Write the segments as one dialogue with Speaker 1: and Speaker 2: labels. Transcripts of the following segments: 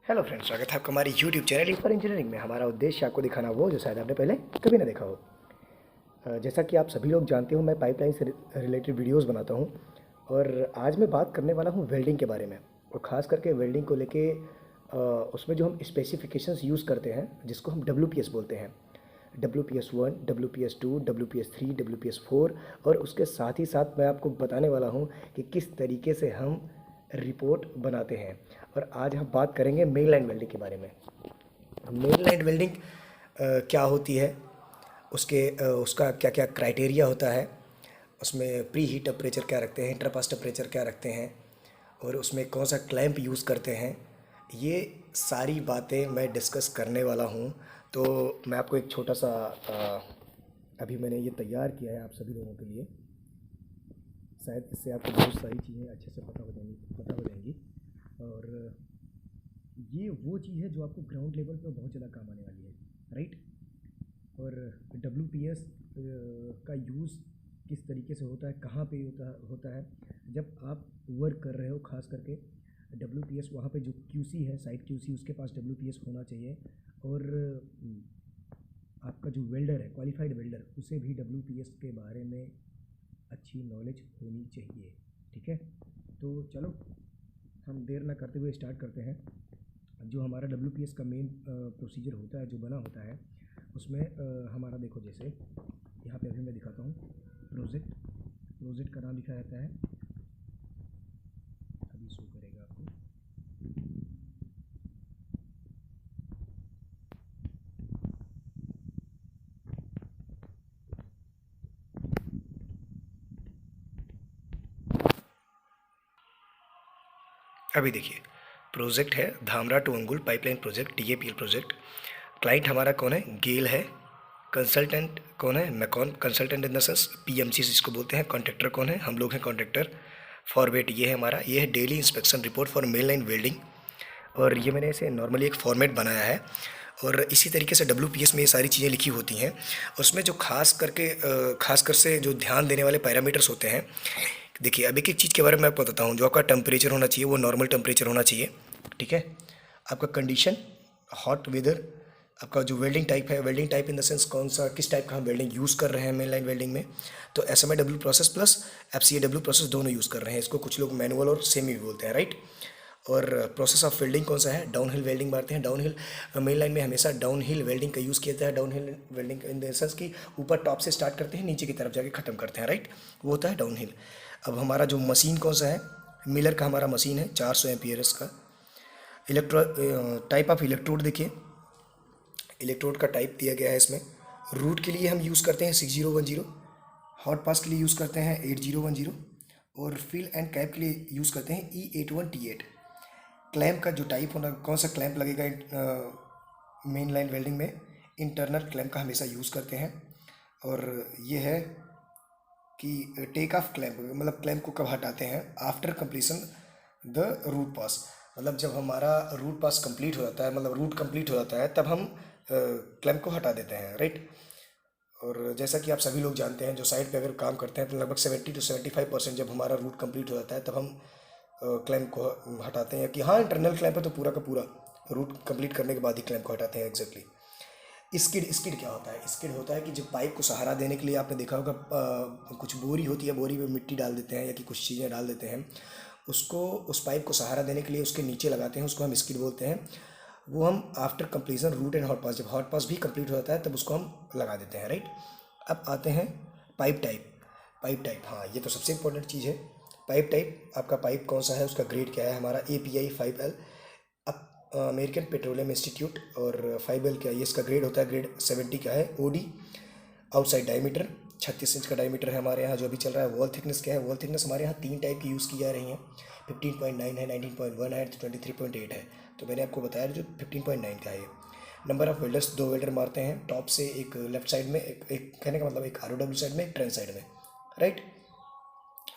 Speaker 1: Hello friends, स्वागत है आपका हमारे यूट्यूब चैनल फॉर इंजीनियरिंग में। हमारा उद्देश्य आपको दिखाना वो जो शायद आपने पहले कभी ना देखा हो। जैसा कि आप सभी लोग जानते हो, मैं पाइपलाइन से रिलेटेड वीडियोस बनाता हूं और आज मैं बात करने वाला हूं वेल्डिंग के बारे में। और ख़ास करके वेल्डिंग को लेके उसमें जो हम स्पेसिफिकेशंस यूज़ करते हैं जिसको हम WPS बोलते हैं। WPS 1, WPS 2, WPS 3, WPS 4। और उसके साथ ही साथ मैं आपको बताने वाला हूं कि किस तरीके से हम रिपोर्ट बनाते हैं। और आज हम बात करेंगे मेन लाइन वेल्डिंग के बारे में। मेन लाइन वेल्डिंग क्या होती है, उसका क्या क्या क्राइटेरिया होता है, उसमें प्री हीट टेम्परेचर क्या रखते हैं, इंटरपास टेम्परेचर क्या रखते हैं, और उसमें कौन सा क्लैंप यूज़ करते हैं। ये सारी बातें मैं डिस्कस करने वाला हूँ। तो मैं आपको एक छोटा सा अभी मैंने ये तैयार किया है आप सभी लोगों के लिए। शायद इससे आपको बहुत सारी चीज़ें अच्छे से पता हो जाएंगी। और ये वो चीज़ है जो आपको ग्राउंड लेवल पर बहुत ज़्यादा काम आने वाली है, राइट। और WPS का यूज़ किस तरीके से होता है, कहाँ पे होता है जब आप वर्क कर रहे हो। ख़ास करके WPS वहाँ पे जो QC है, साइट QC, उसके पास WPS होना चाहिए। और आपका जो वेल्डर है, क्वालिफाइड वेल्डर, उसे भी WPS के बारे में अच्छी नॉलेज होनी चाहिए। ठीक है, तो चलो हम देर ना करते हुए स्टार्ट करते हैं। जो हमारा WPS का मेन प्रोसीजर होता है, जो बना होता है, उसमें हमारा देखो, जैसे यहाँ पे अभी मैं दिखाता हूँ। प्रोजेक्ट का नाम लिखा रहता है, अभी शो करेगा आपको। अभी देखिए, प्रोजेक्ट है धामरा टू अंगुल pipeline project, DAPL project. Client हमारा कौन है? गेल है। कंसल्टेंट कौन है? MECON consultant in the sense PMC जिसको बोलते हैं। कॉन्ट्रैक्टर कौन है? हम लोग हैं कॉन्ट्रैक्टर। फॉरवेट ये है हमारा, ये है daily inspection report for main line welding. और ये मैंने ऐसे नॉर्मली एक फॉर्मेट बनाया है। और इसी तरीके से WPS में ये सारी चीज़ें लिखी होती हैं। उसमें जो खास कर से जो ध्यान देने वाले पैरामीटर्स होते हैं। देखिए, अब एक एक चीज़ के बारे में मैं आपको बताता हूँ। जो आपका टेम्परेचर होना चाहिए वो नॉर्मल टेम्परेचर होना चाहिए, ठीक है। आपका कंडीशन, हॉट वेदर। आपका जो वेल्डिंग टाइप है, welding type in the sense कौन सा, किस टाइप का हम वेल्डिंग यूज़ कर रहे हैं मेन लाइन वेल्डिंग में। तो SMAW process plus FCAW process दोनों यूज़ कर रहे हैं। इसको कुछ लोग मैनुअल और सेमी भी बोलते हैं, राइट। और प्रोसेस ऑफ वेल्डिंग कौन सा है? डाउन हिल वेल्डिंग मारते हैं। डाउन हिल मेन लाइन में हमेशा डाउन हिल वेल्डिंग का यूज़ किया जाता है। Down hill welding in the sense कि ऊपर टॉप से स्टार्ट करते हैं, नीचे की तरफ जाके ख़त्म करते हैं, राइट। वो होता है डाउन हिल। अब हमारा जो मशीन कौन सा है? मिलर का हमारा मशीन है, 400 एम्पियर्स का। इलेक्ट्रो टाइप ऑफ इलेक्ट्रोड देखिए, इलेक्ट्रोड का टाइप दिया गया है इसमें। रूट के लिए हम यूज़ करते हैं 6010। हॉट पास के लिए यूज़ करते हैं 8010। और फिल एंड कैप के लिए यूज़ करते हैं E81T8। क्लैंप का जो टाइप होना, कौन सा क्लैंप लगेगा मेन लाइन वेल्डिंग में? इंटरनल क्लैंप का हमेशा यूज़ करते हैं। और ये है कि टेक ऑफ क्लैंप, मतलब क्लैंप को कब हटाते हैं? आफ्टर कंप्लीशन द रूट पास। मतलब जब हमारा रूट पास कंप्लीट हो जाता है, मतलब रूट कंप्लीट हो जाता है, तब हम क्लैंप को हटा देते हैं, राइट। और जैसा कि आप सभी लोग जानते हैं, जो साइट पे अगर काम करते हैं, तो लगभग 70 to 75% जब हमारा रूट कंप्लीट हो जाता है तब हम क्लैंप को हटाते हैं। कि हाँ, इंटरनल क्लैंप है तो पूरा का पूरा रूट कंप्लीट करने के बाद ही क्लैंप को हटाते हैं, एग्जैक्टली। स्किड क्या होता है? स्किड होता है कि जब पाइप को सहारा देने के लिए, आपने देखा होगा कुछ बोरी होती है, बोरी में मिट्टी डाल देते हैं या कि कुछ चीज़ें डाल देते हैं, उसको, उस पाइप को सहारा देने के लिए उसके नीचे लगाते हैं, उसको हम स्किड बोलते हैं। वो हम after completion root and hot pass, जब हॉट पास भी कंप्लीट हो जाता है तब उसको हम लगा देते हैं, राइट। अब आते हैं पाइप टाइप। हाँ, ये तो सबसे इंपॉर्टेंट चीज़ है। पाइप टाइप, आपका पाइप कौन सा है, उसका ग्रेड क्या है? हमारा API 5L। अब अमेरिकन पेट्रोलियम इंस्टीट्यूट और 5L क्या है, ये इसका ग्रेड होता है, ग्रेड 70 का है। OD आउटसाइड डायमीटर 36 इंच का डायमीटर है हमारे यहाँ जो अभी चल रहा है। वॉल थिकनेस क्या है? वॉल थिकनेस हमारे यहाँ 3 टाइप की यूज़ की जा रही हैं। 15.9 है, 19.1 है, 23.8 है। तो मैंने आपको बताया जो 15.9 का है ये। नंबर ऑफ वेल्डर्स, 2 वेल्डर मारते हैं टॉप से, एक लेफ्ट साइड में, एक कहने का मतलब एक ROW साइड में, एक ट्रेन साइड में, राइट।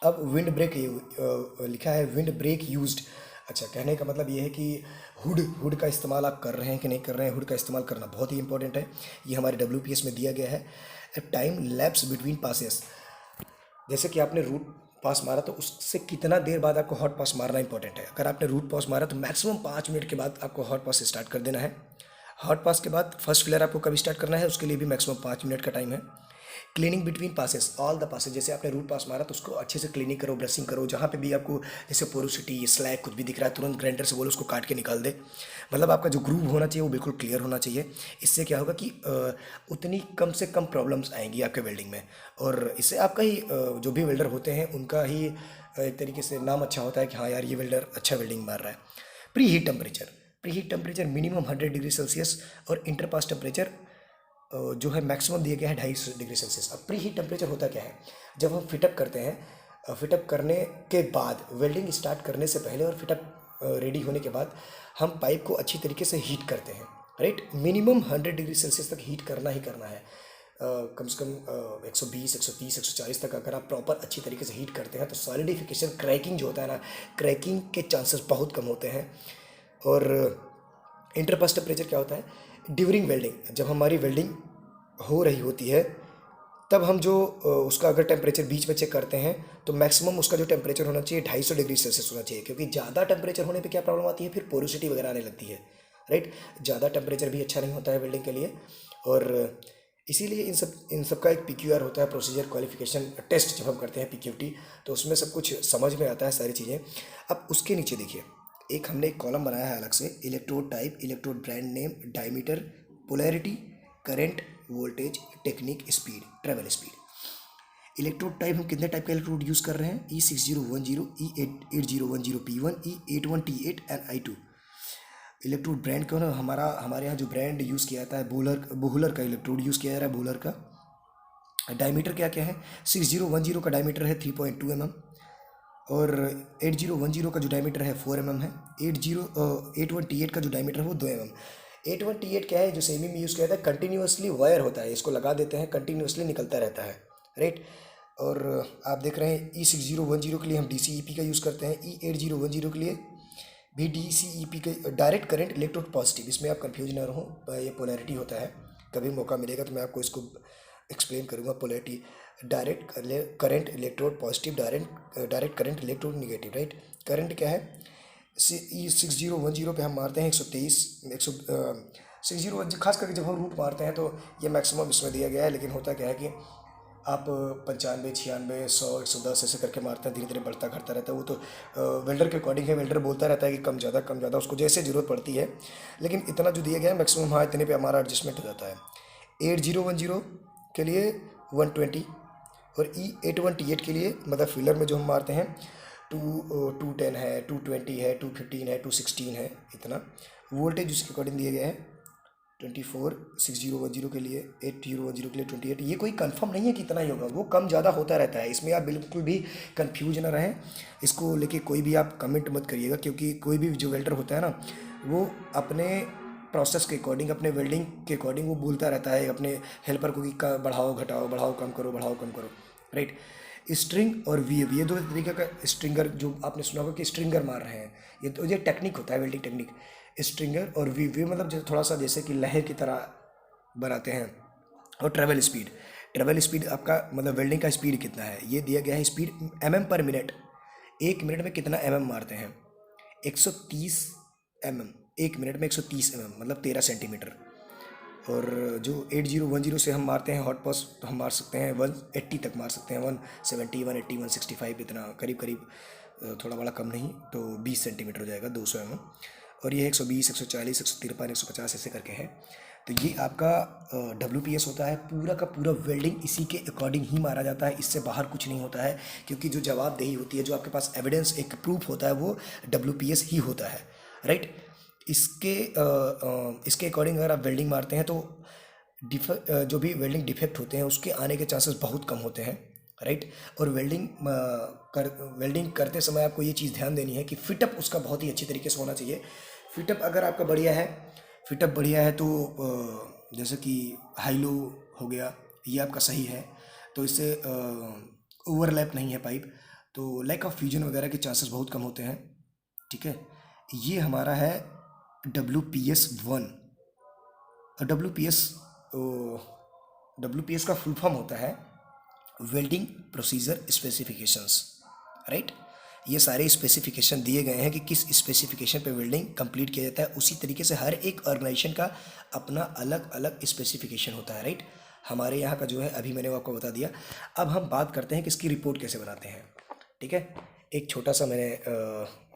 Speaker 1: अब विंड ब्रेक लिखा है, विंड ब्रेक यूज्ड। अच्छा, कहने का मतलब ये है कि हुड का इस्तेमाल आप कर रहे हैं कि नहीं कर रहे हैं। हुड का इस्तेमाल करना बहुत ही इंपॉर्टेंट है, ये हमारे WPS में दिया गया है। टाइम लैप्स बिटवीन पासेस, जैसे कि आपने रूट पास मारा तो उससे कितना देर बाद आपको हॉट पास मारना इंपॉर्टेंट है। अगर आपने रूट पास मारा तो मैक्सिमम 5 मिनट के बाद आपको हॉट पास स्टार्ट कर देना है। हॉट पास के बाद फर्स्ट फिलर आपको कब स्टार्ट करना है, उसके लिए भी मैक्सिमम 5 मिनट का टाइम है। Cleaning between passes, all the passes, जैसे आपने रूट पास मारा तो उसको अच्छे से क्लीनिंग करो, ब्रशिंग करो, जहाँ पे भी आपको जैसे पोरोसिटी स्लैग कुछ भी दिख रहा है तुरंत ग्राइंडर से बोलो उसको काट के निकाल दे। मतलब आपका जो ग्रूव होना चाहिए वो बिल्कुल क्लियर होना चाहिए। इससे क्या होगा कि उतनी कम से कम प्रॉब्लम्स आएंगी आपके वेल्डिंग में, और इससे आपका ही जो भी वेल्डर होते हैं उनका ही एक तरीके से नाम अच्छा होता है कि हाँ यार ये वेल्डर अच्छा वेल्डिंग मार रहा है। Pre heat temperature, pre heat temperature minimum 100 degree Celsius और इंटर पास टेम्परेचर जो है मैक्सिमम दिया गया है 250 डिग्री सेल्सियस। अब प्री हीट टेम्परेचर होता क्या है, जब हम फिटअप करते हैं, फिटअप करने के बाद वेल्डिंग स्टार्ट करने से पहले और फिटअप रेडी होने के बाद हम पाइप को अच्छी तरीके से हीट करते हैं, राइट। मिनिमम 100 डिग्री सेल्सियस तक हीट करना ही करना है। कम से कम 120, 130, 140 तक अगर आप प्रॉपर अच्छी तरीके से हीट करते हैं तो सॉलिडिफिकेशन, क्रैकिंग जो होता है ना, क्रैकिंग के चांसेस बहुत कम होते हैं। और इंटरपास टेम्परेचर क्या होता है, ड्यूरिंग वेल्डिंग, जब हमारी वेल्डिंग हो रही होती है तब हम जो उसका अगर टेम्परेचर बीच में चेक करते हैं तो मैक्सिमम उसका जो टेम्परेचर होना चाहिए 250 डिग्री सेल्सियस होना चाहिए, क्योंकि ज़्यादा टेम्परेचर होने पे क्या प्रॉब्लम आती है, फिर पोरोसिटी वगैरह आने लगती है, राइट। ज़्यादा टेम्परेचर भी अच्छा नहीं होता है वेल्डिंग के लिए, और इसीलिए इन सब का एक PQR होता है, प्रोसीजर क्वालिफिकेशन टेस्ट। जब हम करते हैं PQT तो उसमें सब कुछ समझ में आता है सारी चीज़ें। अब उसके नीचे देखिए, एक हमने एक कॉलम बनाया है अलग से, electrode type, electrode brand name, diameter, polarity, current, voltage, technique, speed, travel speed. Electrode type हम कितने टाइप का इलेक्ट्रोड यूज़ कर रहे हैं, E6010, E8010P1, E81T8 and I2। Electrode brand कौन है, हमारे यहाँ जो ब्रांड यूज़ किया जाता है बोहलर का इलेक्ट्रोड यूज़ किया जा रहा है, बोहलर का। डायमीटर क्या क्या है, 6010 का डायमीटर है 3.2 mm, और 8010 का जो डायमीटर है 4 mm है। 81T8 का जो डायमीटर है वो 2 mm। 81T8 क्या है, जो सेमी में यूज़ किया जाता है, कंटिन्यूसली वायर होता है, इसको लगा देते हैं, कंटिन्यूसली निकलता रहता है, राइट। और आप देख रहे हैं E6010 के लिए हम DCEP का यूज़ करते हैं, E8010 के लिए भी DCEP का, डायरेक्ट करंट इलेक्ट्रोड पॉजिटिव। इसमें आप कंफ्यूज ना रहो, ये पोलैरिटी होता है। कभी मौका मिलेगा तो मैं आपको इसको एक्सप्लेन करूँगा। Polarity, direct current electrode positive, direct current electrode negative, right. Current क्या है, E6010 पे हम मारते हैं 123, 6010 खास करके जब हम रूट मारते हैं तो ये मैक्सिमम इसमें दिया गया है, लेकिन होता क्या है कि आप 95, 96, 100, 110 ऐसे करके मारते हैं, धीरे धीरे बढ़ता घटता रहता है। वो तो वेल्डर के अकॉर्डिंग है, वेल्डर बोलता रहता है कि कम ज़्यादा कम ज़्यादा, उसको जैसे ज़रूरत पड़ती है, लेकिन इतना जो दिया गया है मैक्सिमम, हाँ इतने पे हमारा एडजस्टमेंट हो जाता है। 8010 के लिए 120, और E81T8 के लिए मतलब फिलर में जो हम मारते हैं 210 है, 220 है, 215 है, 216 है, इतना। वोल्टेज उसके अकॉर्डिंग दिया गया है 24, 6010 के लिए, 8010 के लिए 28। ये कोई कंफर्म नहीं है कितना ही होगा, वो कम ज़्यादा होता रहता है, इसमें आप बिल्कुल भी कंफ्यूज ना रहें। इसको लेके कोई भी आप कमेंट मत करिएगा, क्योंकि कोई भी जो वेल्डर होता है ना, वो अपने प्रोसेस के अकॉर्डिंग, अपने वेल्डिंग के अकॉर्डिंग वो बोलता रहता है अपने हेल्पर को कि बढ़ाओ घटाओ, बढ़ाओ कम करो, बढ़ाओ कम करो, राइट। स्ट्रिंग और वीव, ये दो तरीके का स्ट्रिंगर, जो आपने सुना होगा कि स्ट्रिंगर मार रहे हैं, ये टेक्निक होता है, वेल्डिंग टेक्निक। स्ट्रिंगर और वीव मतलब जैसे थोड़ा सा जैसे कि लहर की तरह बनाते हैं। और ट्रेवल स्पीड, ट्रेवल स्पीड आपका मतलब वेल्डिंग का स्पीड कितना है, ये दिया गया है स्पीड mm/मिनट। 1 मिनट में कितना मिनट हैं, 130 1 मिनट में 130 मतलब 13 सेंटीमीटर। और जो 8010 से हम मारते हैं हॉट पॉस, तो हम मार सकते हैं 180 तक मार सकते हैं, 170, 180, 165, इतना करीब करीब, थोड़ा बड़ा कम नहीं, तो 20 सेंटीमीटर हो जाएगा, 200 और ये 120, 140, 153, 150 ऐसे करके है। तो ये आपका WPS होता है, पूरा का पूरा वेल्डिंग इसी के अकॉर्डिंग ही मारा जाता है, इससे बाहर कुछ नहीं होता है, क्योंकि जो जवाबदेही होती है, जो आपके पास एविडेंस एक प्रूफ होता है, वो WPS ही होता है, राइट। इसके अकॉर्डिंग अगर आप वेल्डिंग मारते हैं तो जो भी वेल्डिंग डिफेक्ट होते हैं उसके आने के चांसेस बहुत कम होते हैं, राइट। और वेल्डिंग करते समय आपको ये चीज़ ध्यान देनी है कि फिटअप उसका बहुत ही अच्छी तरीके से होना चाहिए। फिटअप अगर आपका बढ़िया है तो जैसे कि हाई लो हो गया, ये आपका सही है, तो इससे ओवरलैप नहीं है पाइप, तो लैक ऑफ फ्यूजन वगैरह के चांसेस बहुत कम होते हैं, ठीक है। ये हमारा है WPS1। और WPS का फुल फॉर्म होता है वेल्डिंग प्रोसीजर स्पेसिफिकेशंस, राइट। ये सारे स्पेसिफिकेशन दिए गए हैं कि किस स्पेसिफिकेशन पे वेल्डिंग कंप्लीट किया जाता है। उसी तरीके से हर एक ऑर्गेनाइजेशन का अपना अलग अलग स्पेसिफिकेशन होता है, राइट। हमारे यहाँ का जो है अभी मैंने आपको बता दिया। अब हम बात करते हैं कि इसकी रिपोर्ट कैसे बनाते हैं, ठीक है। एक छोटा सा मैंने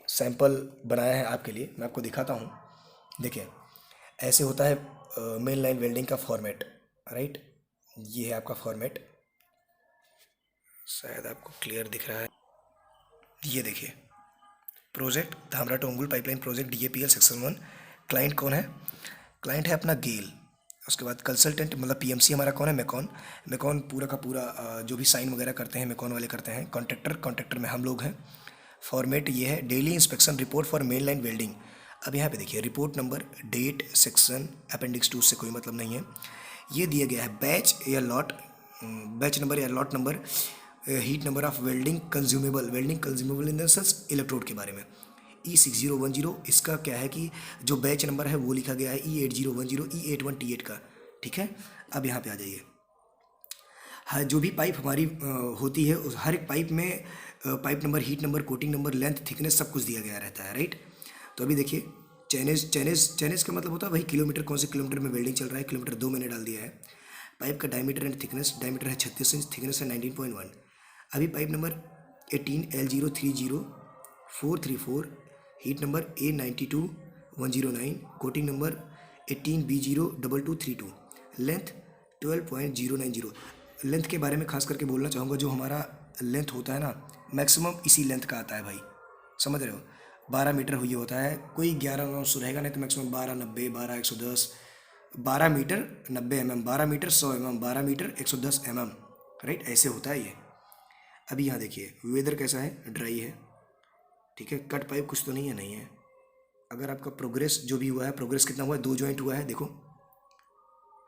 Speaker 1: सैंपल बनाया है आपके लिए, मैं आपको दिखाता हूँ। देखिए, ऐसे होता है मेन लाइन वेल्डिंग का फॉर्मेट, राइट। ये है आपका फॉर्मेट, शायद आपको क्लियर दिख रहा है। ये देखिए, प्रोजेक्ट धामरा टू अंगुल pipeline project DAPL section 1। Client कौन है? क्लाइंट है अपना गेल। उसके बाद कंसल्टेंट मतलब PMC हमारा कौन है? मैकॉन। मैकॉन पूरा का पूरा जो भी साइन वगैरह करते हैं मैकॉन वाले करते हैं। कॉन्ट्रैक्टर में हम लोग हैं। फॉर्मेट ये है, daily inspection report for main line welding. अब यहाँ पे देखिए, report number, date, section, appendix 2 से कोई मतलब नहीं है। ये दिया गया है बैच या लॉट, बैच नंबर या lot number, heat number of welding consumable in the sense electrode के बारे में। E6010 इसका क्या है कि जो बैच नंबर है वो लिखा गया है E8010 E81T8 का, ठीक है। अब यहाँ पे आ जाइए, हाँ, जो भी पाइप हमारी होती है उस हर एक पाइप में pipe number, heat number, coating number, length, thickness सब कुछ दिया गया रहता है, राइट। तो अभी देखिए, चैनेज का मतलब होता है वही किलोमीटर, कौन से किलोमीटर में वेल्डिंग चल रहा है। किलोमीटर 2 मैंने डाल दिया है। पाइप का डायमीटर एंड थिकनेस, डायमीटर है 36 इंच, थिकनेस है 19.1। अभी pipe number 18L030 434, heat number A92109, coating number 18B02232, length 12.090। Length के बारे में खास करके बोलना चाहूँगा, जो हमारा लेंथ होता है ना, मैक्सिमम इसी लेंथ का आता है भाई, समझ रहे हो। 12 मीटर हुई होता है, कोई 11 900 रहेगा, नहीं तो maximum 1290, 12110, 12 metre 90 mm, 12 metre 100 mm, 12 metre 110 mm, right. ऐसे होता है ये। अभी यहाँ देखिए, वेदर कैसा है? ड्राई है, ठीक है। कट पाइप कुछ तो नहीं है, नहीं है। अगर आपका प्रोग्रेस जो भी हुआ है, प्रोग्रेस कितना हुआ है? 2 जॉइंट हुआ है, देखो।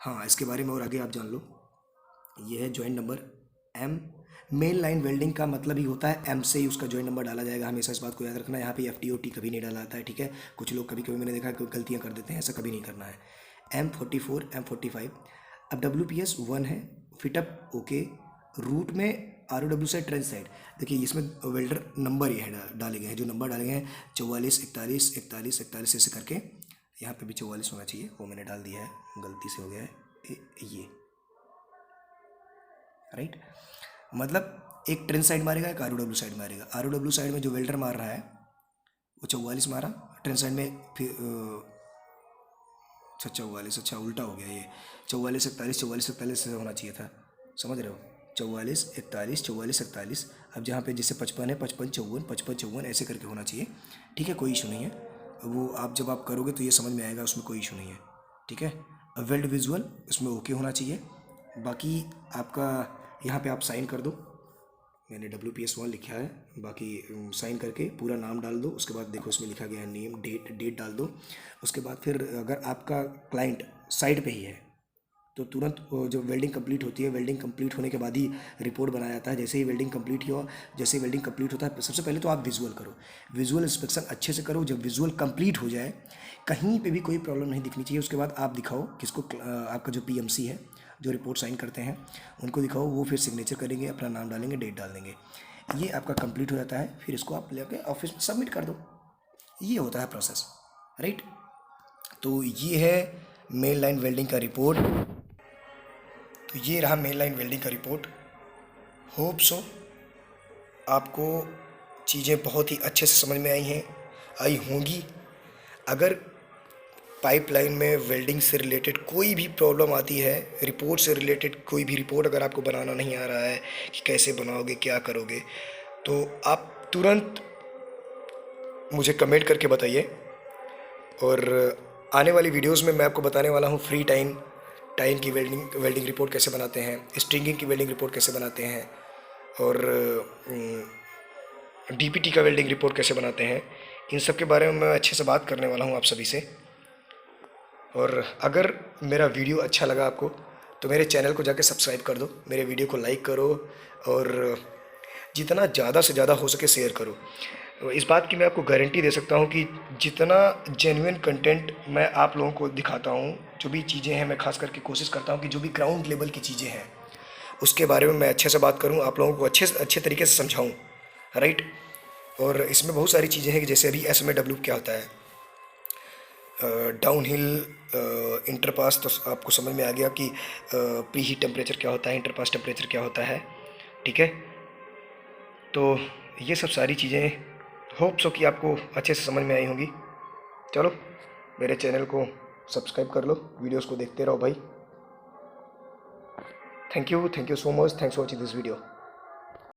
Speaker 1: हाँ, इसके बारे में और आगे आप जान लो। ये है joint number M। Main line welding का मतलब ही होता है M से ही उसका जॉइंट नंबर डाला जाएगा, हमेशा इस बात को याद रखना। यहाँ पे FTOT कभी नहीं डाला जाता है, ठीक है। कुछ लोग कभी कभी मैंने देखा कि गलतियाँ कर देते हैं, ऐसा कभी नहीं करना है। M44 M45। अब WPS 1 है, फिटअप ओके। रूट में ROW साइड, ट्रेंच साइड, देखिए इसमें वेल्डर नंबर ये है डाले गए हैं, जो नंबर डाले गए हैं 44 41 41 41 ऐसे करके। यहाँ पे भी 44 होना चाहिए, वो मैंने डाल दिया है, गलती से हो गया है ये, राइट। मतलब एक ट्रेंच साइड मारेगा, एक ROW साइड मारेगा। ROW साइड में जो वेल्डर मार रहा है वो 44 मारा, ट्रेंच साइड में फिर 44, अच्छा उल्टा हो गया ये, 44 41 44 41 से होना चाहिए था, समझ रहे हो। 44 41 44 41। अब जहाँ पे जैसे 55 है, 55 54 55 54 ऐसे करके होना चाहिए, ठीक है। कोई इशू नहीं है, वो आप जब आप करोगे तो ये समझ में आएगा, उसमें कोई इशू नहीं है, ठीक है। वेल्ड विजुअल उसमें ओके होना चाहिए। बाकी आपका यहाँ पे आप साइन कर दो, मैंने WPS 1 लिखा है, बाकी साइन करके पूरा नाम डाल दो। उसके बाद देखो इसमें लिखा गया है नेम, डेट डाल दो। उसके बाद फिर अगर आपका क्लाइंट साइड पे ही है तो तुरंत जो वेल्डिंग कंप्लीट होती है, वेल्डिंग कंप्लीट होने के बाद ही रिपोर्ट बनाया जाता है। जैसे ही वेल्डिंग कंप्लीट होता है, सबसे पहले तो आप विजुअल करो, विजुअल इंस्पेक्शन अच्छे से करो। जब विजुअल कंप्लीट हो जाए, कहीं पे भी कोई प्रॉब्लम नहीं दिखनी चाहिए। उसके बाद आप दिखाओ किसको, आपका जो PMC है, जो रिपोर्ट साइन करते हैं उनको दिखाओ, वो फिर सिग्नेचर करेंगे, अपना नाम डालेंगे, डेट डाल देंगे। ये आपका कंप्लीट हो जाता है, फिर इसको आप लेके ऑफिस में सबमिट कर दो। ये होता है प्रोसेस, राइट। तो ये है मेन लाइन वेल्डिंग का रिपोर्ट। तो ये रहा मेन लाइन वेल्डिंग का रिपोर्ट। होप सो आपको चीज़ें बहुत ही अच्छे से समझ में आई होंगी। अगर पाइपलाइन में वेल्डिंग से रिलेटेड कोई भी प्रॉब्लम आती है, रिपोर्ट से रिलेटेड कोई भी रिपोर्ट अगर आपको बनाना नहीं आ रहा है कि कैसे बनाओगे, क्या करोगे, तो आप तुरंत मुझे कमेंट करके बताइए। और आने वाली वीडियोस में मैं आपको बताने वाला हूँ फ्री टाइम की वेल्डिंग रिपोर्ट कैसे बनाते हैं, स्ट्रिंगिंग की वेल्डिंग रिपोर्ट कैसे बनाते हैं, और DPT का वेल्डिंग रिपोर्ट कैसे बनाते हैं। इन सब के बारे में मैं अच्छे से बात करने वाला हूँ आप सभी से। और अगर मेरा वीडियो अच्छा लगा आपको तो मेरे चैनल को जाके सब्सक्राइब कर दो, मेरे वीडियो को लाइक करो, और जितना ज़्यादा से ज़्यादा हो सके शेयर करो। इस बात की मैं आपको गारंटी दे सकता हूँ कि जितना जेन्युइन कंटेंट मैं आप लोगों को दिखाता हूँ, जो भी चीज़ें हैं, मैं खास करके कोशिश करता हूँ कि जो भी ग्राउंड लेवल की चीज़ें हैं उसके बारे में मैं अच्छे से बात करूँ, आप लोगों को अच्छे तरीके से समझाऊँ, राइट। और इसमें बहुत सारी चीज़ें हैं कि जैसे अभी SMA क्या होता है, डाउन हिल इंटरपास, तो आपको समझ में आ गया कि प्री हीट टेम्परेचर क्या होता है, इंटरपास टेम्परेचर क्या होता है, ठीक है। तो ये सब सारी चीज़ें होप सो कि आपको अच्छे से समझ में आई होंगी। चलो मेरे चैनल को सब्सक्राइब कर लो, वीडियोस को देखते रहो भाई। Thank you so much, thanks for watching this video.